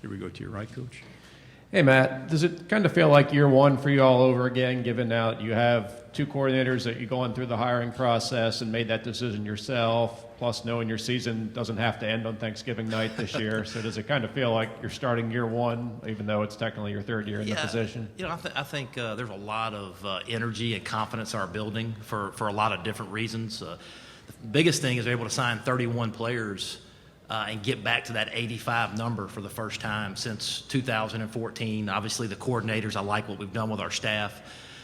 Here we go to your right, Coach. Hey, Matt, does it kind of feel like year one for you all over again, given now that you have two coordinators that you're going through the hiring process and made that decision yourself, plus knowing your season doesn't have to end on Thanksgiving night this year? So does it kind of feel like you're starting year one, even though it's technically your third year in the position? I think there's a lot of energy and confidence in our building for a lot of different reasons. The biggest thing is we're able to sign 31 players and get back to that 85 number for the first time since 2014. Obviously, the coordinators, I like what we've done with our staff.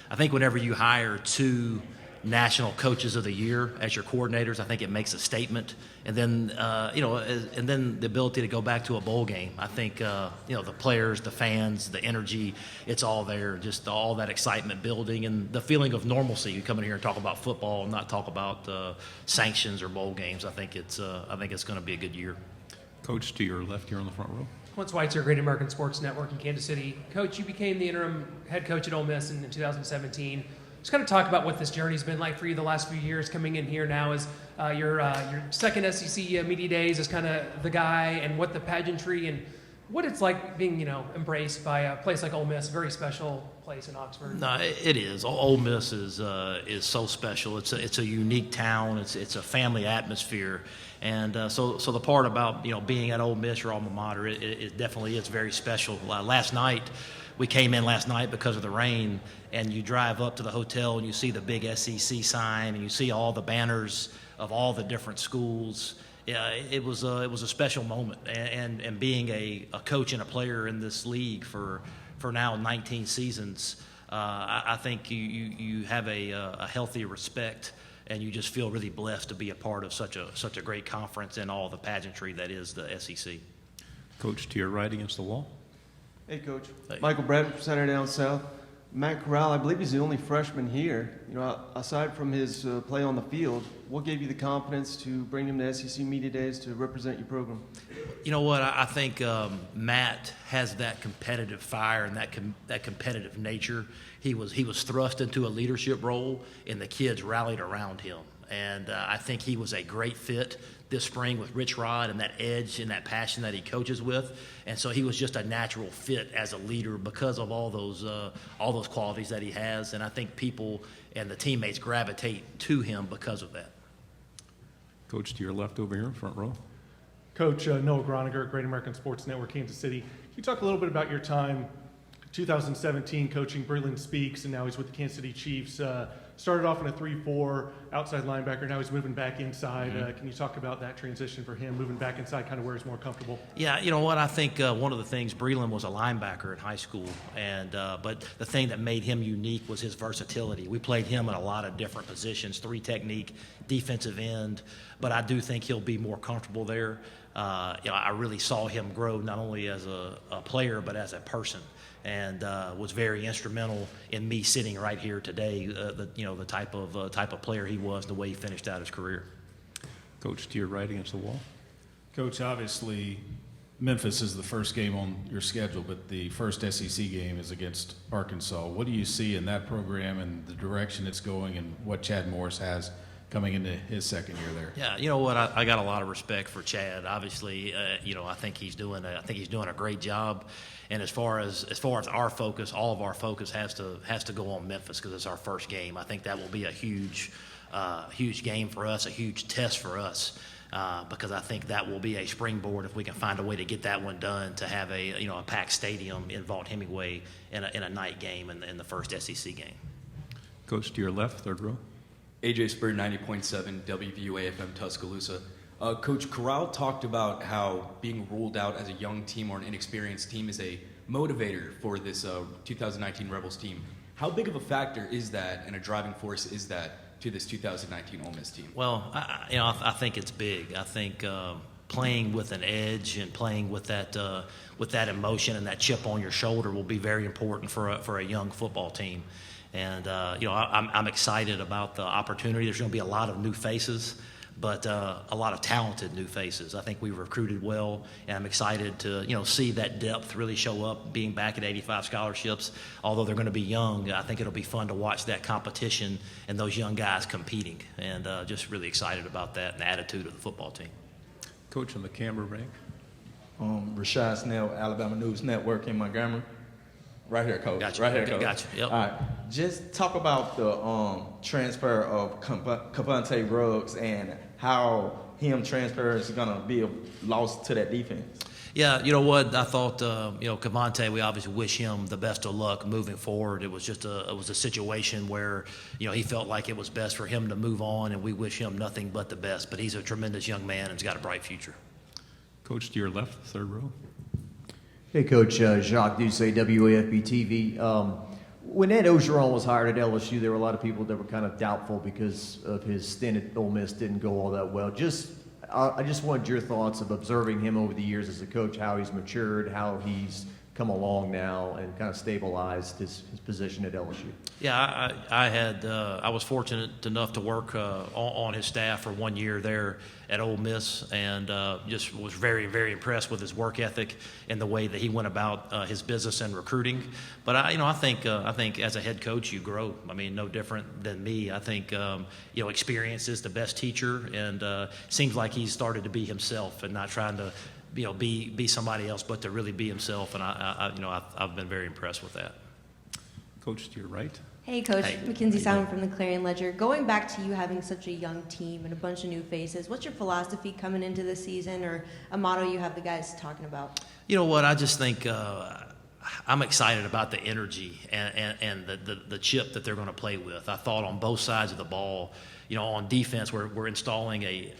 I think whenever you hire two national coaches of the year as your coordinators, I think it makes a statement. And then, and then the ability to go back to a bowl game. I think, the players, the fans, the energy, it's all there. Just all that excitement building and the feeling of normalcy. You come in here and talk about football and not talk about sanctions or bowl games. I think it's going to be a good year. Coach, to your left here on the front row. Clint Schweitzer, Great American Sports Network in Kansas City. Coach, you became the interim head coach at Ole Miss in 2017. Just kind of talk about what this journey's been like for you the last few years, coming in here now as your second SEC Media Days as kind of the guy, and what the pageantry and what it's like being, embraced by a place like Ole Miss, a very special place in Oxford. No, it is. Ole Miss is so special. It's a unique town. It's a family atmosphere, and so the part about being at Ole Miss, your alma mater, it definitely is very special. We came in last night because of the rain, and you drive up to the hotel and you see the big SEC sign and you see all the banners of all the different schools. Yeah, it was a special moment, and being a coach and a player in this league for now 19 seasons, I think you have a healthy respect, and you just feel really blessed to be a part of such a great conference and all the pageantry that is the SEC. Coach, to your right against the wall. Hey, Coach. Hey. Michael Brett, Saturday Down South. Matt Corral, I believe he's the only freshman here. Aside from his play on the field, what gave you the confidence to bring him to SEC Media Days to represent your program? You know what? I think Matt has that competitive fire and that competitive nature. He was thrust into a leadership role, and the kids rallied around him. And I think he was a great fit this spring with Rich Rod and that edge and that passion that he coaches with. And so he was just a natural fit as a leader because of all those qualities that he has. And I think people and the teammates gravitate to him because of that. Coach, to your left over here, front row. Coach Noah Groniger, Great American Sports Network, Kansas City. Can you talk a little bit about your time, 2017, coaching Breland Speaks, and now he's with the Kansas City Chiefs. Started off in a 3-4 outside linebacker. Now he's moving back inside. Mm-hmm. Can you talk about that transition for him, moving back inside, kind of where he's more comfortable? Yeah, you know what? I think one of the things, Breland was a linebacker in high school, and but the thing that made him unique was his versatility. We played him in a lot of different positions, 3 technique, defensive end, but I do think he'll be more comfortable there. I really saw him grow not only as a player but as a person, and was very instrumental in me sitting right here today. The type of player he was, the way he finished out his career. Coach, to your right against the wall. Coach, obviously Memphis is the first game on your schedule, but the first SEC game is against Arkansas. What do you see in that program and the direction it's going, and what Chad Morris has coming into his second year there? Yeah, you know what? I got a lot of respect for Chad. Obviously, I think he's doing a great job. And as far as our focus, all of our focus has to go on Memphis because it's our first game. I think that will be a huge game for us, a huge test for us. Because I think that will be a springboard if we can find a way to get that one done, to have a packed stadium in Vaught-Hemingway in a night game in the first SEC game. Coach, to your left, third row. AJ Spur, 90.7 WVUA-FM Tuscaloosa. Coach Corral talked about how being ruled out as a young team or an inexperienced team is a motivator for this 2019 Rebels team. How big of a factor is that, and a driving force is that to this 2019 Ole Miss team? Well, I think it's big. I think playing with an edge and playing with that emotion and that chip on your shoulder will be very important for a young football team. And I'm excited about the opportunity. There's going to be a lot of new faces, but a lot of talented new faces. I think we recruited well, and I'm excited to see that depth really show up. Being back at 85 scholarships, although they're going to be young, I think it'll be fun to watch that competition and those young guys competing. And just really excited about that and the attitude of the football team. Coach on the camera rank. Rashad Snell, Alabama News Network in Montgomery. Right here, Coach. Gotcha. Right here, Coach. Gotcha. Yep. All right. Just talk about the transfer of Cavante Ruggs and how him transfer is going to be a loss to that defense. Yeah, you know what? I thought, Cavante, we obviously wish him the best of luck moving forward. It was just a situation where, he felt like it was best for him to move on, and we wish him nothing but the best. But he's a tremendous young man and he's got a bright future. Coach to your left, third row. Hey, Coach, Jacques Doucet, WAFB-TV. When Ed Ogeron was hired at LSU, there were a lot of people that were kind of doubtful because of his stint at Ole Miss didn't go all that well. I just wanted your thoughts of observing him over the years as a coach, how he's matured, how he's come along now and kind of stabilized his position at LSU. Yeah, I was fortunate enough to work on his staff for 1 year there at Ole Miss, and just was very, very impressed with his work ethic and the way that he went about his business and recruiting. But I think as a head coach you grow. I mean, no different than me. I think experience is the best teacher, and seems like he's started to be himself and not trying to be somebody else, but to really be himself. And I've been very impressed with that. Coach to your right. Hey, Coach. Hey. Mackenzie Simon from the Clarion Ledger. Going back to you having such a young team and a bunch of new faces, what's your philosophy coming into this season, or a motto you have the guys talking about? You know what? I just think I'm excited about the energy and the chip that they're going to play with. I thought on both sides of the ball, on defense, we're installing a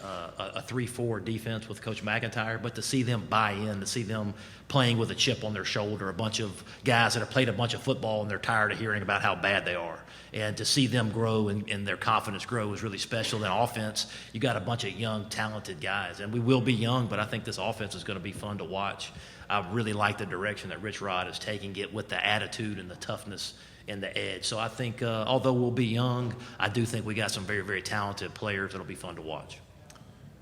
3-4 defense with Coach McIntyre, but to see them buy in, to see them playing with a chip on their shoulder, a bunch of guys that have played a bunch of football and they're tired of hearing about how bad they are, and to see them grow and their confidence grow is really special. In offense, you got a bunch of young, talented guys, and we will be young, but I think this offense is going to be fun to watch. I really like the direction that Rich Rod is taking it with the attitude and the toughness and the edge. So I think, although we'll be young, I do think we got some very, very talented players that'll be fun to watch.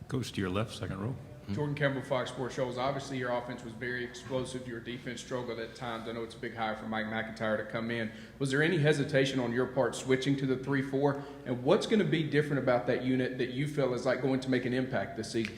Coach to your left, second row. Jordan Campbell, Fox Sports Shows. Obviously, your offense was very explosive. Your defense struggled at times. I know it's a big hire for Mike McIntyre to come in. Was there any hesitation on your part switching to the 3-4? And what's going to be different about that unit that you feel is going to make an impact this season?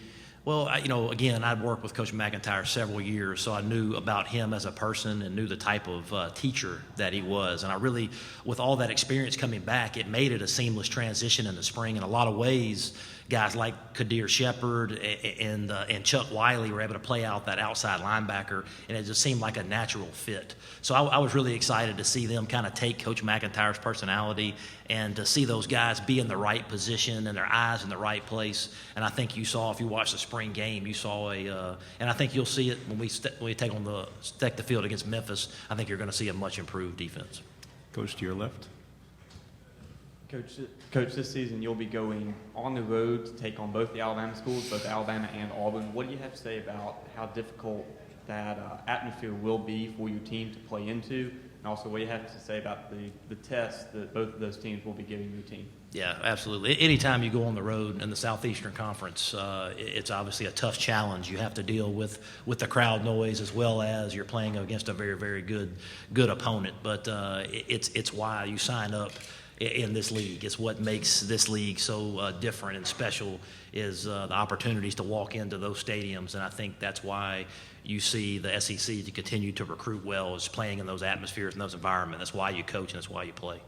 Well, again, I'd worked with Coach McIntyre several years, so I knew about him as a person and knew the type of teacher that he was. And I really, with all that experience coming back, it made it a seamless transition in the spring. In a lot of ways, guys like Kadir Shepard and Chuck Wiley were able to play out that outside linebacker, and it just seemed like a natural fit. So I was really excited to see them kind of take Coach McIntyre's personality and to see those guys be in the right position and their eyes in the right place. And I think you saw, if you watched the spring game, you saw and I think you'll see it when we take the field against Memphis. I think you're going to see a much improved defense. Coach to your left. Coach, this season you'll be going on the road to take on both the Alabama schools, both Alabama and Auburn. What do you have to say about how difficult that atmosphere will be for your team to play into? And also, what do you have to say about the test that both of those teams will be giving your team? Yeah, absolutely. Anytime you go on the road in the Southeastern Conference, it's obviously a tough challenge. You have to deal with the crowd noise as well as you're playing against a very, very good opponent. But it's why you sign up in this league. It's what makes this league so different and special is the opportunities to walk into those stadiums. And I think that's why you see the SEC to continue to recruit well, is playing in those atmospheres and those environments. That's why you coach and that's why you play.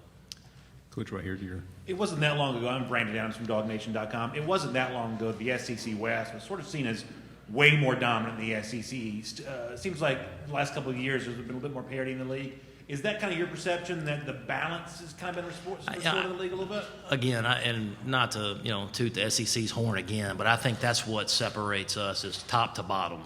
Coach, right here to your. It wasn't that long ago. I'm Brandon Adams from DogNation.com. It wasn't that long ago the SEC West was sort of seen as way more dominant than the SEC East. It seems like the last couple of years there's been a little bit more parity in the league. Is that kind of your perception that the balance has kind of been restored in the league a little bit? Again, and not to toot the SEC's horn again, but I think that's what separates us is top to bottom.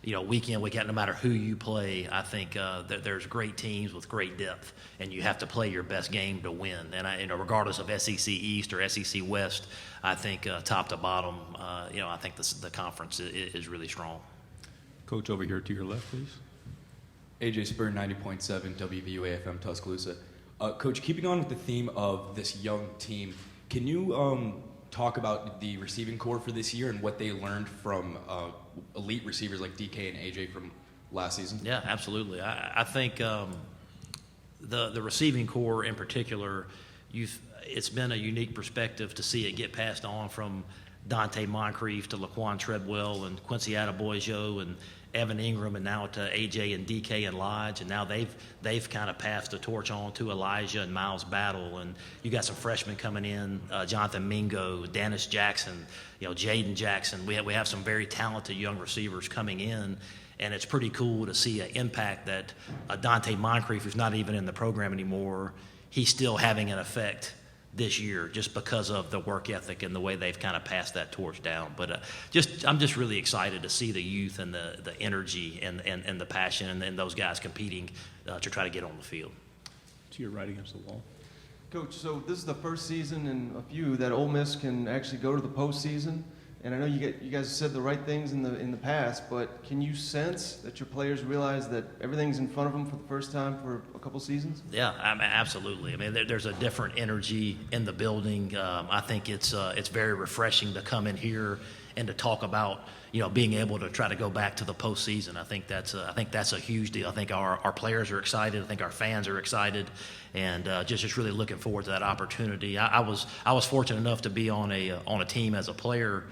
Week in, week out, no matter who you play, I think there's great teams with great depth, and you have to play your best game to win. And regardless of SEC East or SEC West, I think top to bottom, I think the conference is really strong. Coach, over here to your left, please. AJ Spur, 90.7 WVUA-FM Tuscaloosa. Coach, keeping on with the theme of this young team, can you talk about the receiving core for this year and what they learned from elite receivers like DK and AJ from last season? Yeah, absolutely. I think the receiving core in particular, it's been a unique perspective to see it get passed on from Dante Moncrief to Laquan Treadwell and Quincy Adebayo and Evan Ingram, and now to AJ and DK and Lodge, and now they've kind of passed the torch on to Elijah and Miles Battle, and you got some freshmen coming in, Jonathan Mingo, Dennis Jackson, Jaden Jackson. We have some very talented young receivers coming in, and it's pretty cool to see an impact that Dante Moncrief, who's not even in the program anymore, he's still having an effect this year just because of the work ethic and the way they've kind of passed that torch down. But I'm just really excited to see the youth and the energy and the passion and those guys competing to try to get on the field. To your right against the wall. Coach, so this is the first season in a few that Ole Miss can actually go to the postseason. And I know you guys said the right things in the past, but can you sense that your players realize that everything's in front of them for the first time for a couple seasons? Yeah, absolutely. I mean, there's a different energy in the building. I think it's very refreshing to come in here and to talk about being able to try to go back to the postseason. I think that's a huge deal. I think our players are excited. I think our fans are excited, and just really looking forward to that opportunity. I was fortunate enough to be on a team as a player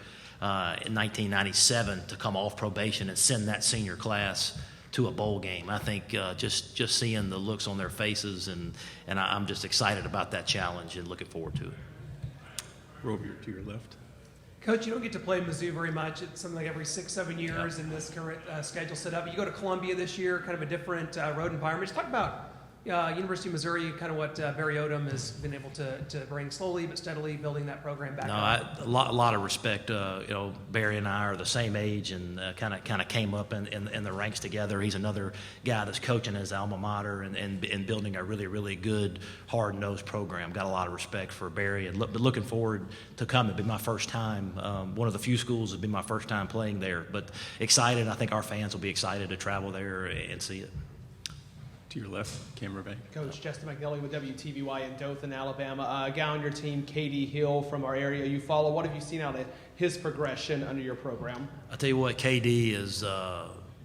in 1997 to come off probation and send that senior class to a bowl game. I think just seeing the looks on their faces, and I'm just excited about that challenge and looking forward to it. Rover to your left. Coach, you don't get to play Mizzou very much. It's something like every 6-7 years in this current schedule set up. You go to Columbia this year, kind of a different road environment. Just talk about University of Missouri, kind of what Barry Odom has been able to bring slowly but steadily, building that program back up. A lot of respect. Barry and I are the same age and kind of came up in the ranks together. He's another guy that's coaching his alma mater and building a really, really good, hard-nosed program. Got a lot of respect for Barry, and looking forward to coming. It'll be my first time. One of the few schools that'll be my first time playing there, but excited. I think our fans will be excited to travel there and see it. To your left, camera back. Coach Justin McNelly with WTVY in Dothan, Alabama. A guy on your team, K.D. Hill, from our area you follow. What have you seen out of his progression under your program? I'll tell you what, KD is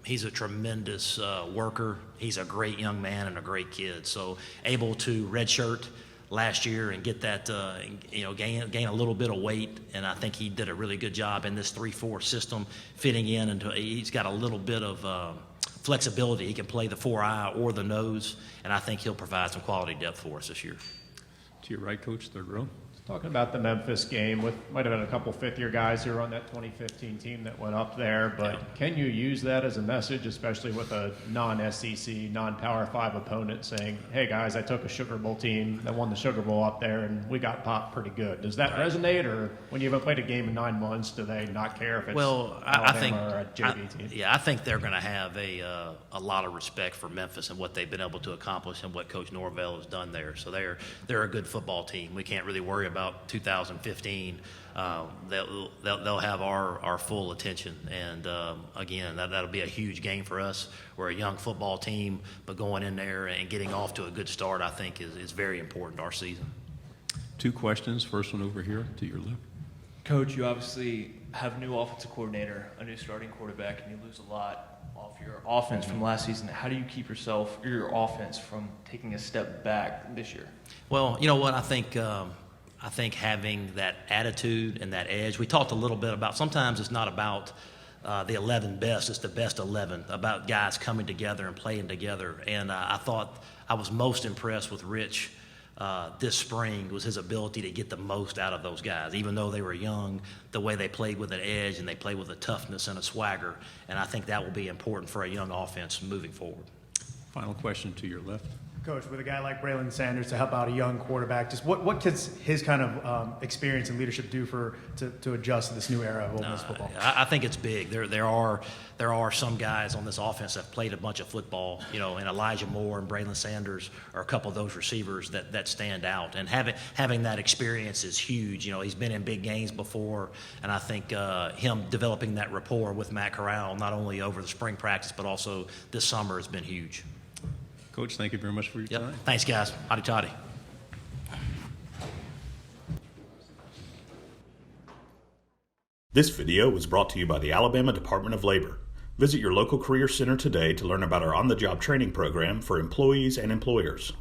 he's a tremendous worker. He's a great young man and a great kid. So able to redshirt last year and get that, gain a little bit of weight, and I think he did a really good job in this 3-4 system, fitting in. And he's got a little bit of flexibility. He can play the 4-eye or the nose, and I think he'll provide some quality depth for us this year. To your right, Coach, third row. Talking about the Memphis game, might have been a couple fifth-year guys who were on that 2015 team that went up there, but can you use that as a message, especially with a non-SEC, non-Power 5 opponent saying, hey guys, I took a Sugar Bowl team that won the Sugar Bowl up there and we got popped pretty good. Does that resonate, or when you haven't played a game in 9 months, do they not care if it's Alabama or a JV team? Yeah, I think they're going to have a lot of respect for Memphis and what they've been able to accomplish and what Coach Norvell has done there. So they're a good football team. We can't really worry about 2015. They'll have our full attention, and again, that'll be a huge game for us. We're a young football team, but going in there and getting off to a good start, I think, is very important to our season. 2 questions. First one over here to your left. Coach, you obviously have a new offensive coordinator, a new starting quarterback, and you lose a lot off your offense from last season. How do you keep your offense from taking a step back this year? Well, you know what, I think having that attitude and that edge, we talked a little bit about, sometimes it's not about the 11 best, it's the best 11, about guys coming together and playing together. And I thought I was most impressed with Rich this spring was his ability to get the most out of those guys. Even though they were young, the way they played with an edge and they played with a toughness and a swagger. And I think that will be important for a young offense moving forward. Final question to your left. Coach, with a guy like Braylon Sanders to help out a young quarterback, just what could his kind of experience and leadership do to adjust to this new era of Ole Miss football? I think it's big. There are some guys on this offense that have played a bunch of football, and Elijah Moore and Braylon Sanders are a couple of those receivers that stand out. And having that experience is huge. He's been in big games before, and I think him developing that rapport with Matt Corral, not only over the spring practice but also this summer, has been huge. Coach, thank you very much for your time. Thanks, guys. Howdy toddy. This video was brought to you by the Alabama Department of Labor. Visit your local career center today to learn about our on-the-job training program for employees and employers.